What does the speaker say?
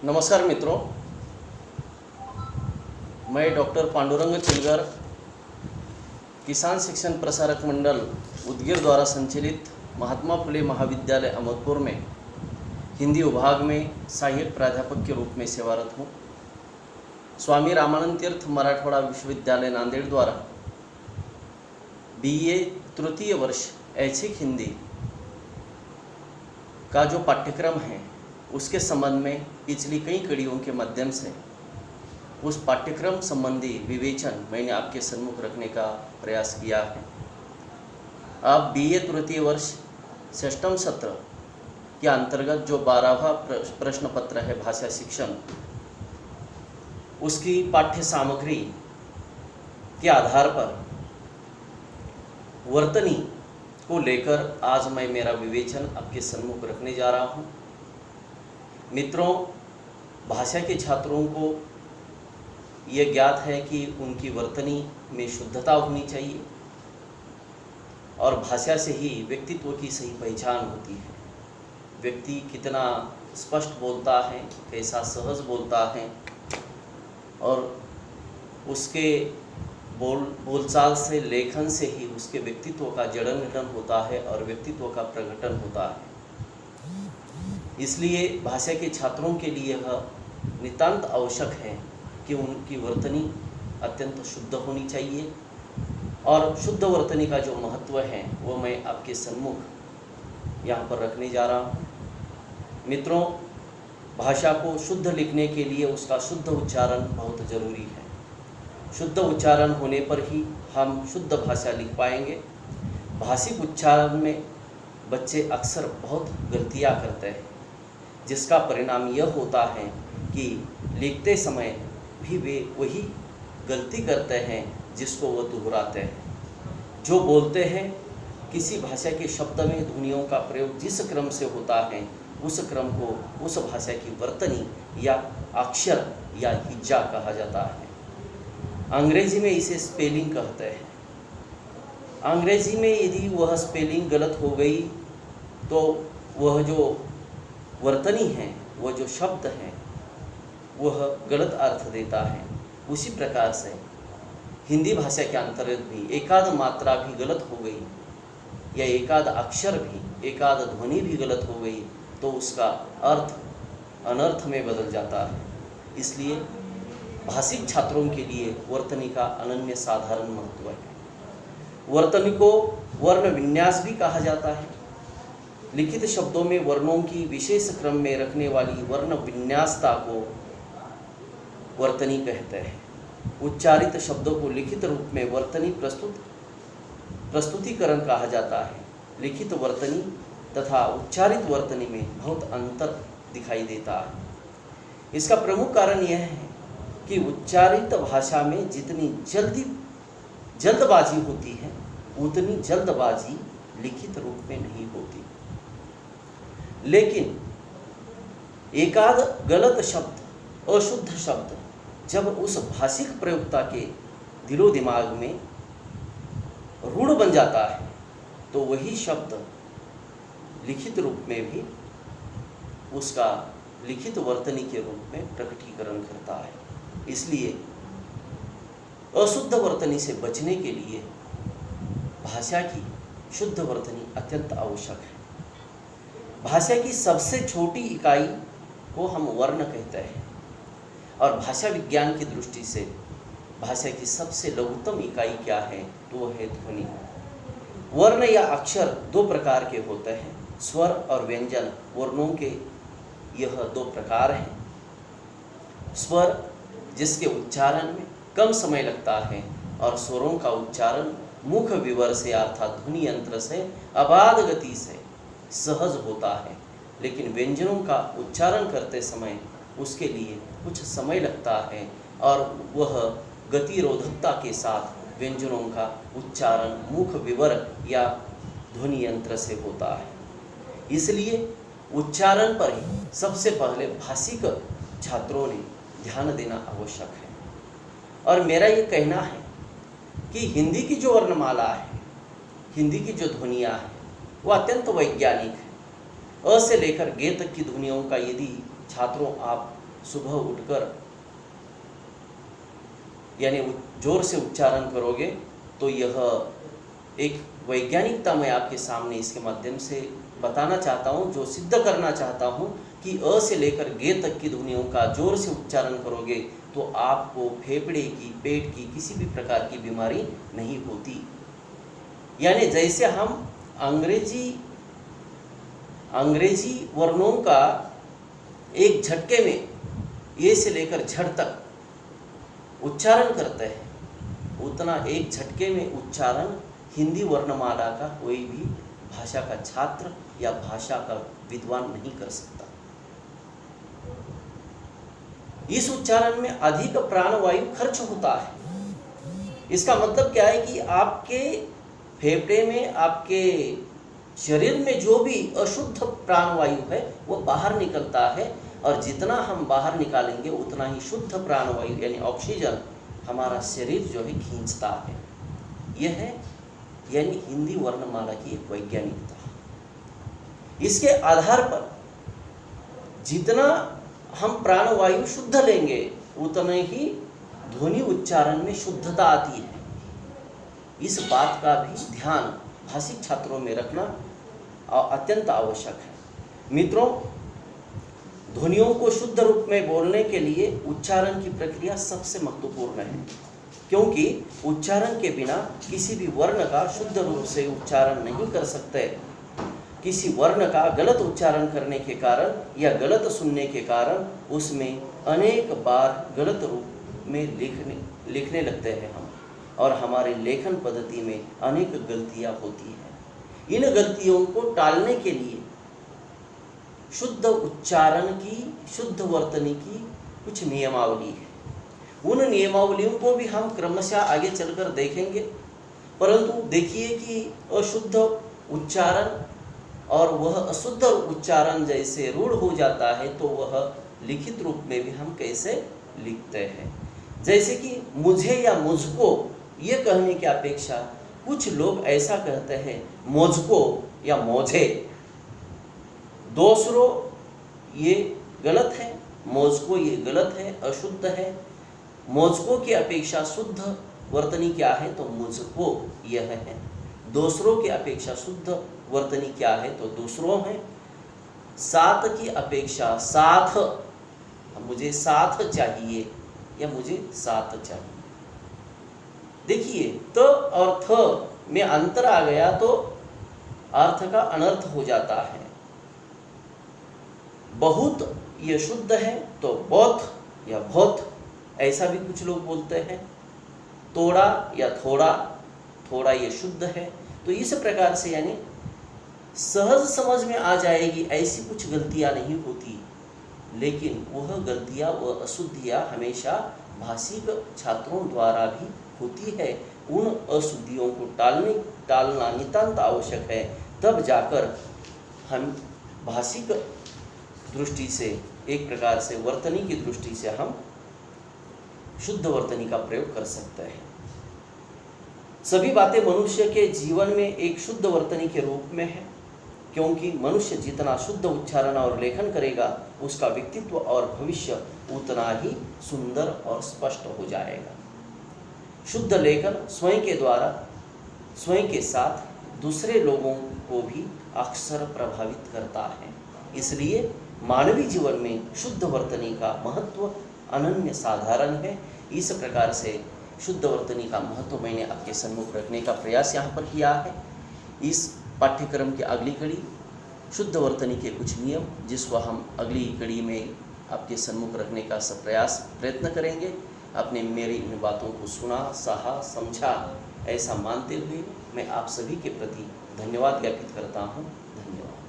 नमस्कार मित्रों, मैं डॉक्टर पांडुरंग चिलगर, किसान शिक्षण प्रसारक मंडल उदगीर द्वारा संचालित महात्मा फुले महाविद्यालय अमरपुर में हिंदी विभाग में सहायक प्राध्यापक के रूप में सेवारत हूँ। स्वामी रामानंद तीर्थ मराठवाड़ा विश्वविद्यालय नांदेड़ द्वारा BA तृतीय वर्ष ऐच्छिक हिंदी का जो पाठ्यक्रम है उसके संबंध में पिछली कई कड़ियों के माध्यम से उस पाठ्यक्रम संबंधी विवेचन मैंने आपके सम्मुख रखने का प्रयास किया है। अब BA तृतीय वर्ष षष्ठम सत्र के अंतर्गत जो 12वां प्रश्न पत्र है भाषा शिक्षण, उसकी पाठ्य सामग्री के आधार पर वर्तनी को लेकर आज मैं मेरा विवेचन आपके सम्मुख रखने जा रहा हूँ। मित्रों, भाषा के छात्रों को यह ज्ञात है कि उनकी वर्तनी में शुद्धता होनी चाहिए और भाषा से ही व्यक्तित्व की सही पहचान होती है। व्यक्ति कितना स्पष्ट बोलता है, कैसा सहज बोलता है और उसके बोलचाल से, लेखन से ही उसके व्यक्तित्व का जड़न घटन होता है और व्यक्तित्व का प्रकटन होता है। इसलिए भाषा के छात्रों के लिए यह नितांत आवश्यक है कि उनकी वर्तनी अत्यंत शुद्ध होनी चाहिए और शुद्ध वर्तनी का जो महत्व है वो मैं आपके सम्मुख यहाँ पर रखने जा रहा हूँ। मित्रों, भाषा को शुद्ध लिखने के लिए उसका शुद्ध उच्चारण बहुत ज़रूरी है। शुद्ध उच्चारण होने पर ही हम शुद्ध भाषा लिख पाएंगे। भाषिक उच्चारण में बच्चे अक्सर बहुत गलतियाँ करते हैं, जिसका परिणाम यह होता है कि लिखते समय भी वे वही गलती करते हैं जिसको वो दोहराते हैं। जो बोलते हैं, किसी भाषा के शब्द में ध्वनियों का प्रयोग जिस क्रम से होता है उस क्रम को उस भाषा की वर्तनी या अक्षर या हिज्जा कहा जाता है। अंग्रेजी में इसे स्पेलिंग कहते हैं। अंग्रेजी में यदि वह स्पेलिंग गलत हो गई तो वह जो वर्तनी है, वह जो शब्द है, वह गलत अर्थ देता है। उसी प्रकार से हिंदी भाषा के अंतर्गत भी एकाध मात्रा भी गलत हो गई या एकाध अक्षर भी, एकाध ध्वनि भी गलत हो गई तो उसका अर्थ अनर्थ में बदल जाता है। इसलिए भाषिक छात्रों के लिए वर्तनी का अनन्य साधारण महत्व है। वर्तनी को वर्ण विन्यास भी कहा जाता है। लिखित शब्दों में वर्णों की विशेष क्रम में रखने वाली वर्ण विन्यासता को वर्तनी कहते हैं। उच्चारित शब्दों को लिखित रूप में वर्तनी प्रस्तुतिकरण कहा जाता है। लिखित वर्तनी तथा उच्चारित वर्तनी में बहुत अंतर दिखाई देता है। इसका प्रमुख कारण यह है कि उच्चारित भाषा में जितनी जल्दबाजी होती है उतनी जल्दबाजी लिखित रूप में नहीं होती। लेकिन एकाध गलत शब्द, अशुद्ध शब्द जब उस भाषिक प्रयोक्ता के दिलो दिमाग में रूढ़ बन जाता है तो वही शब्द लिखित रूप में भी उसका लिखित वर्तनी के रूप में प्रकटीकरण करता है। इसलिए अशुद्ध वर्तनी से बचने के लिए भाषा की शुद्ध वर्तनी अत्यंत आवश्यक है। भाषा की सबसे छोटी इकाई को हम वर्ण कहते हैं और भाषा विज्ञान की दृष्टि से भाषा की सबसे लघुतम इकाई क्या है तो वह है ध्वनि। वर्ण या अक्षर दो प्रकार के होते हैं, स्वर और व्यंजन। वर्णों के यह दो प्रकार हैं। स्वर जिसके उच्चारण में कम समय लगता है और स्वरों का उच्चारण मुख विवर से अर्थात ध्वनि यंत्र से अबाध गति से सहज होता है। लेकिन व्यंजनों का उच्चारण करते समय उसके लिए कुछ समय लगता है और वह गतिरोधकता के साथ व्यंजनों का उच्चारण मुख विवर या ध्वनि यंत्र से होता है। इसलिए उच्चारण पर ही सबसे पहले भाषिक छात्रों ने ध्यान देना आवश्यक है। और मेरा ये कहना है कि हिंदी की जो वर्णमाला है, हिंदी की जो ध्वनियाँ हैं, वो अत्यंत वैज्ञानिक है। अ से लेकर गे तक की ध्वनियों का यदि छात्रों आप सुबह उठकर यानी जोर से उच्चारण करोगे तो यह एक वैज्ञानिकता मैं आपके सामने इसके माध्यम से बताना चाहता हूँ, जो सिद्ध करना चाहता हूँ कि अ से लेकर गे तक की ध्वनियों का जोर से उच्चारण करोगे तो आपको फेफड़े की, पेट की किसी भी प्रकार की बीमारी नहीं होती। यानी जैसे हम अंग्रेजी वर्णों का एक झटके में ए से लेकर झड़ तक उच्चारण करते हैं, उतना एक झटके में उच्चारण हिंदी वर्णमाला का कोई भी भाषा का छात्र या भाषा का विद्वान नहीं कर सकता। इस उच्चारण में अधिक प्राणवायु खर्च होता है। इसका मतलब क्या है कि आपके फेफड़े में, आपके शरीर में जो भी अशुद्ध प्राणवायु है वो बाहर निकलता है, और जितना हम बाहर निकालेंगे उतना ही शुद्ध प्राणवायु यानी ऑक्सीजन हमारा शरीर जो है खींचता है। यह है यानी हिंदी वर्णमाला की एक वैज्ञानिकता। इसके आधार पर जितना हम प्राणवायु शुद्ध लेंगे उतने ही ध्वनि उच्चारण में शुद्धता आती है। इस बात का भी ध्यान भाषिक छात्रों में रखना अत्यंत आवश्यक है। मित्रों, ध्वनियों को शुद्ध रूप में बोलने के लिए उच्चारण की प्रक्रिया सबसे महत्वपूर्ण है, क्योंकि उच्चारण के बिना किसी भी वर्ण का शुद्ध रूप से उच्चारण नहीं कर सकते। किसी वर्ण का गलत उच्चारण करने के कारण या गलत सुनने के कारण उसमें अनेक बार गलत रूप में लिखने लगते हैं हम, और हमारे लेखन पद्धति में अनेक गलतियां होती हैं। इन गलतियों को टालने के लिए शुद्ध उच्चारण की, शुद्ध वर्तनी की कुछ नियमावली है। उन नियमावलियों को भी हम क्रमशः आगे चलकर देखेंगे, परंतु देखिए कि अशुद्ध उच्चारण और वह अशुद्ध उच्चारण जैसे रूढ़ हो जाता है तो वह लिखित रूप में भी हम कैसे लिखते हैं। जैसे कि मुझे या मुझको ये कहने की अपेक्षा कुछ लोग ऐसा कहते हैं मुझको या मुझे। दूसरों ये गलत है, मुझको ये गलत है, अशुद्ध है। मुझको की अपेक्षा शुद्ध वर्तनी क्या है तो मुझको यह है। दूसरों की अपेक्षा शुद्ध वर्तनी क्या है तो दूसरों है। साथ की अपेक्षा साथ, मुझे साथ चाहिए या मुझे साथ चाहिए। देखिए त और थ में अंतर आ गया तो अर्थ का अनर्थ हो जाता है। बहुत ये शुद्ध है तो बहुत या बहुत ऐसा भी कुछ लोग बोलते हैं। थोड़ा या थोड़ा, थोड़ा ये शुद्ध है। तो इस प्रकार से यानी सहज समझ में आ जाएगी, ऐसी कुछ गलतियां नहीं होती, लेकिन वह गलतियां, वह अशुद्धियां हमेशा भाषिक छात्रों द्वारा भी होती है। उन अशुद्धियों को टालना नितांत आवश्यक है, तब जाकर हम भाषिक दृष्टि से, एक प्रकार से वर्तनी की दृष्टि से हम शुद्ध वर्तनी का प्रयोग कर सकते हैं। सभी बातें मनुष्य के जीवन में एक शुद्ध वर्तनी के रूप में है, क्योंकि मनुष्य जितना शुद्ध उच्चारण और लेखन करेगा उसका व्यक्तित्व और भविष्य उतना ही सुंदर और स्पष्ट हो जाएगा। शुद्ध लेखन स्वयं के द्वारा, स्वयं के साथ दूसरे लोगों को भी अक्सर प्रभावित करता है। इसलिए मानवीय जीवन में शुद्ध वर्तनी का महत्व अनन्य साधारण है। इस प्रकार से शुद्ध वर्तनी का महत्व मैंने आपके सम्मुख रखने का प्रयास यहाँ पर किया है। इस पाठ्यक्रम की अगली कड़ी शुद्ध वर्तनी के कुछ नियम, जिसको हम अगली कड़ी में आपके सम्मुख रखने का प्रयत्न करेंगे। आपने मेरी इन बातों को सुना, सहा, समझा, ऐसा मानते हुए मैं आप सभी के प्रति धन्यवाद ज्ञापित करता हूँ। धन्यवाद।